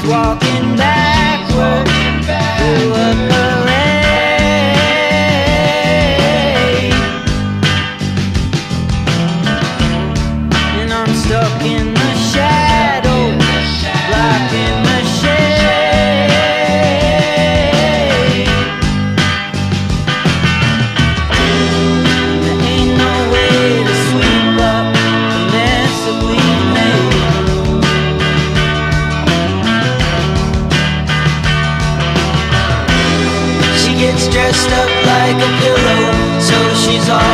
she's walking backward through a parade, and I'm stuck in the shadow, blocking the shade. There ain't no way to sweep up the mess that we made. She gets dressed up like a pillow, so she's all